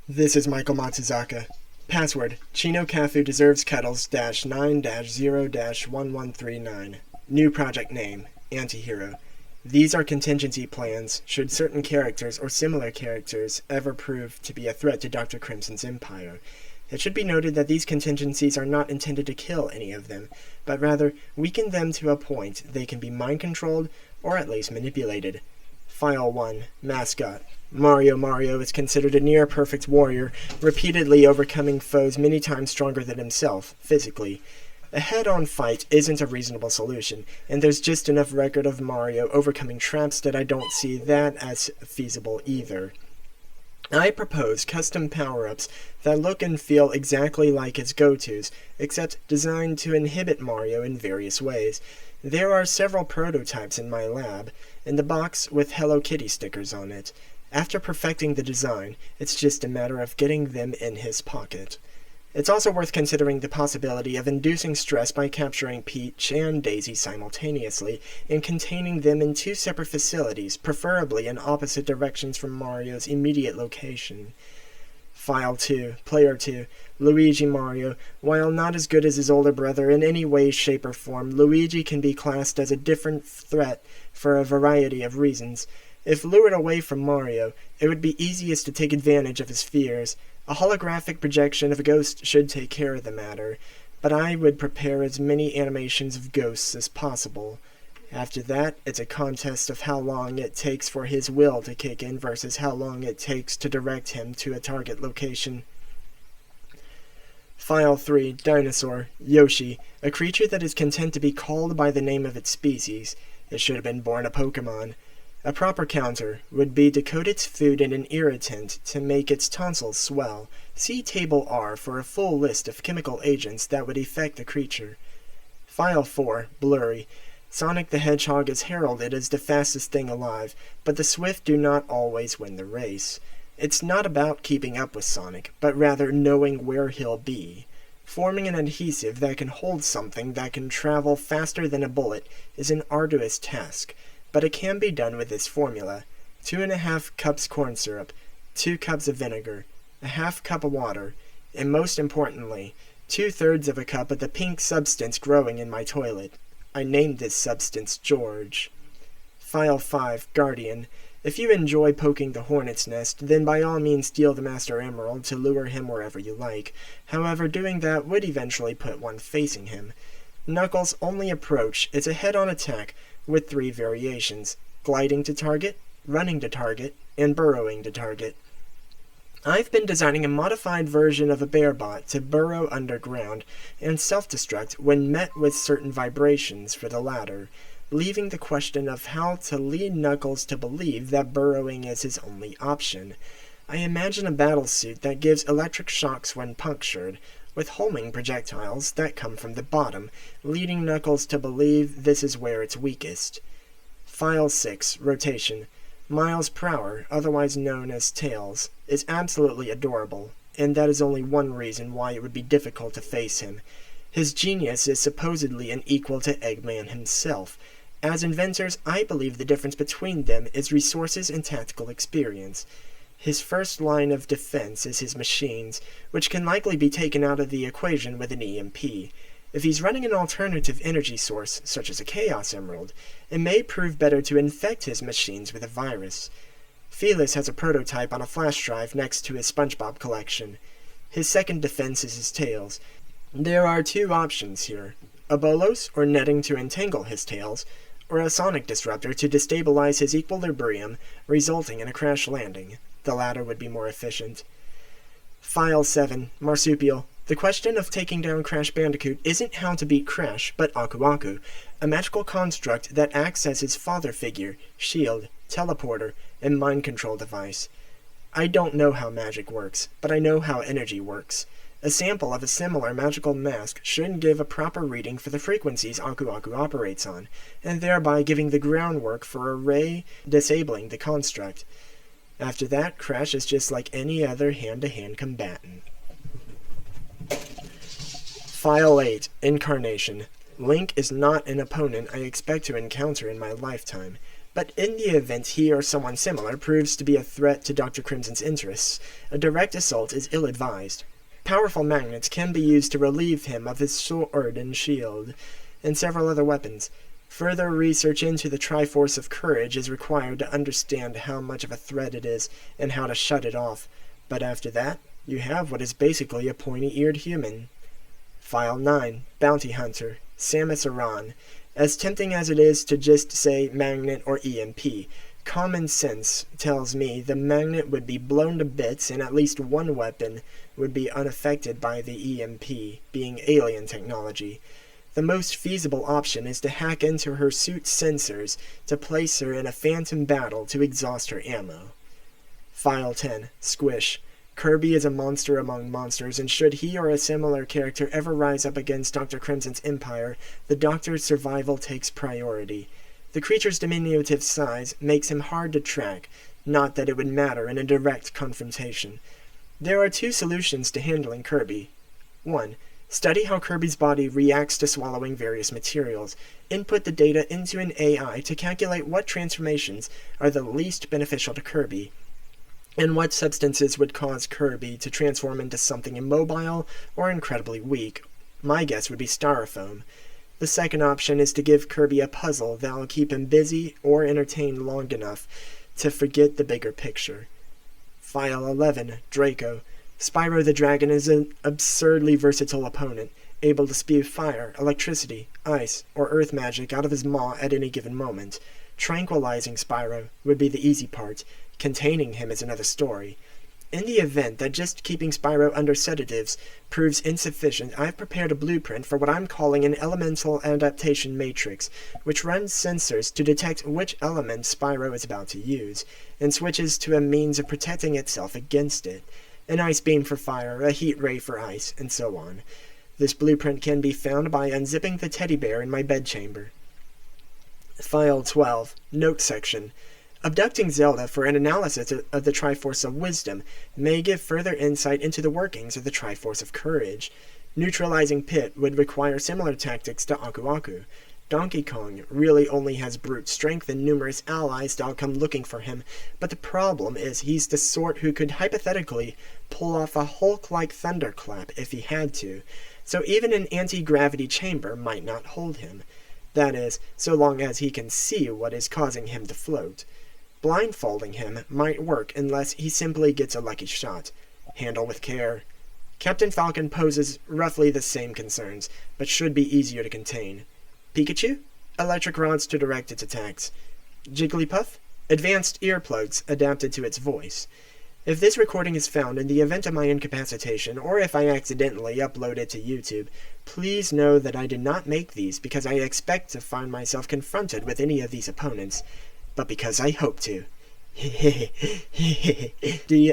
This is Michael Matsuzaka. Password: Chino Cafu deserves Kettles -9-0-1139. New project name: Antihero. These are contingency plans should certain characters or similar characters ever prove to be a threat to Dr. Crimson's empire. It should be noted that these contingencies are not intended to kill any of them, but rather weaken them to a point they can be mind-controlled or at least manipulated. File 1. Mascot. Mario is considered a near-perfect warrior, repeatedly overcoming foes many times stronger than himself, physically. A head-on fight isn't a reasonable solution, and there's just enough record of Mario overcoming traps that I don't see that as feasible either. I propose custom power-ups that look and feel exactly like his go-tos, except designed to inhibit Mario in various ways. There are several prototypes in my lab, in the box with Hello Kitty stickers on it. After perfecting the design, it's just a matter of getting them in his pocket. It's also worth considering the possibility of inducing stress by capturing Peach and Daisy simultaneously and containing them in two separate facilities, preferably in opposite directions from Mario's immediate location. File 2, Player 2, Luigi Mario. While not as good as his older brother in any way, shape, or form, Luigi can be classed as a different threat for a variety of reasons. If lured away from Mario, it would be easiest to take advantage of his fears. A holographic projection of a ghost should take care of the matter, but I would prepare as many animations of ghosts as possible. After that, it's a contest of how long it takes for his will to kick in versus how long it takes to direct him to a target location. File 3, Dinosaur, Yoshi, a creature that is content to be called by the name of its species. It should have been born a Pokemon. A proper counter would be to coat its food in an irritant to make its tonsils swell. See Table R for a full list of chemical agents that would affect the creature. File 4, Blurry. Sonic the Hedgehog is heralded as the fastest thing alive, but the swift do not always win the race. It's not about keeping up with Sonic, but rather knowing where he'll be. Forming an adhesive that can hold something that can travel faster than a bullet is an arduous task, but it can be done with this formula: 2½ cups corn syrup, 2 cups of vinegar, a ½ cup of water, and most importantly, 2/3 of a cup of the pink substance growing in my toilet. I named this substance George. File 5, Guardian. If you enjoy poking the hornet's nest, then by all means steal the Master Emerald to lure him wherever you like. However, doing that would eventually put one facing him. Knuckles' only approach is a head-on attack with 3 variations: gliding to target, running to target, and burrowing to target. I've been designing a modified version of a bearbot to burrow underground and self-destruct when met with certain vibrations for the latter, leaving the question of how to lead Knuckles to believe that burrowing is his only option. I imagine a battlesuit that gives electric shocks when punctured, with homing projectiles that come from the bottom, leading Knuckles to believe this is where it's weakest. File 6, Rotation. Miles Prower, otherwise known as Tails, is absolutely adorable, and that is only one reason why it would be difficult to face him. His genius is supposedly an equal to Eggman himself. As inventors, I believe the difference between them is resources and tactical experience. His first line of defense is his machines, which can likely be taken out of the equation with an EMP. If he's running an alternative energy source, such as a Chaos Emerald, it may prove better to infect his machines with a virus. Felis has a prototype on a flash drive next to his SpongeBob collection. His second defense is his tails. There are 2 options here: a bolos or netting to entangle his tails, or a sonic disruptor to destabilize his equilibrium, resulting in a crash landing. The latter would be more efficient. File 7, Marsupial. The question of taking down Crash Bandicoot isn't how to beat Crash, but Aku Aku, a magical construct that acts as his father figure, shield, teleporter, and mind control device. I don't know how magic works, but I know how energy works. A sample of a similar magical mask should give a proper reading for the frequencies Aku Aku operates on, and thereby giving the groundwork for a ray disabling the construct. After that, Crash is just like any other hand-to-hand combatant. File 8, Incarnation. Link is not an opponent I expect to encounter in my lifetime. But in the event he or someone similar proves to be a threat to Dr. Crimson's interests, a direct assault is ill-advised. Powerful magnets can be used to relieve him of his sword and shield, and several other weapons. Further research into the Triforce of Courage is required to understand how much of a threat it is and how to shut it off. But after that, you have what is basically a pointy-eared human. File 9, Bounty Hunter, Samus Aran. As tempting as it is to just say magnet or EMP, common sense tells me the magnet would be blown to bits and at least one weapon would be unaffected by the EMP, being alien technology. The most feasible option is to hack into her suit's sensors to place her in a phantom battle to exhaust her ammo. File 10, Squish. Kirby is a monster among monsters, and should he or a similar character ever rise up against Dr. Crimson's empire, the Doctor's survival takes priority. The creature's diminutive size makes him hard to track, not that it would matter in a direct confrontation. There are two solutions to handling Kirby. 1. Study how Kirby's body reacts to swallowing various materials. Input the data into an AI to calculate what transformations are the least beneficial to Kirby, and what substances would cause Kirby to transform into something immobile or incredibly weak. My guess would be styrofoam. The second option is to give Kirby a puzzle that will keep him busy or entertained long enough to forget the bigger picture. File 11, Draco. Spyro the Dragon is an absurdly versatile opponent, able to spew fire, electricity, ice, or earth magic out of his maw at any given moment. Tranquilizing Spyro would be the easy part. Containing him is another story. In the event that just keeping Spyro under sedatives proves insufficient, I've prepared a blueprint for what I'm calling an elemental adaptation matrix, which runs sensors to detect which element Spyro is about to use, and switches to a means of protecting itself against it. An ice beam for fire, a heat ray for ice, and so on. This blueprint can be found by unzipping the teddy bear in my bedchamber. File 12, Note Section. Abducting Zelda for an analysis of the Triforce of Wisdom may give further insight into the workings of the Triforce of Courage. Neutralizing Pit would require similar tactics to Aku Aku. Donkey Kong really only has brute strength and numerous allies that'll come looking for him, but the problem is he's the sort who could hypothetically pull off a Hulk-like thunderclap if he had to, so even an anti-gravity chamber might not hold him. That is, so long as he can see what is causing him to float. Blindfolding him might work unless he simply gets a lucky shot. Handle with care. Captain Falcon poses roughly the same concerns, but should be easier to contain. Pikachu? Electric rods to direct its attacks. Jigglypuff? Advanced earplugs adapted to its voice. If this recording is found in the event of my incapacitation, or if I accidentally upload it to YouTube, please know that I did not make these because I expect to find myself confronted with any of these opponents, but because I hope to. Do you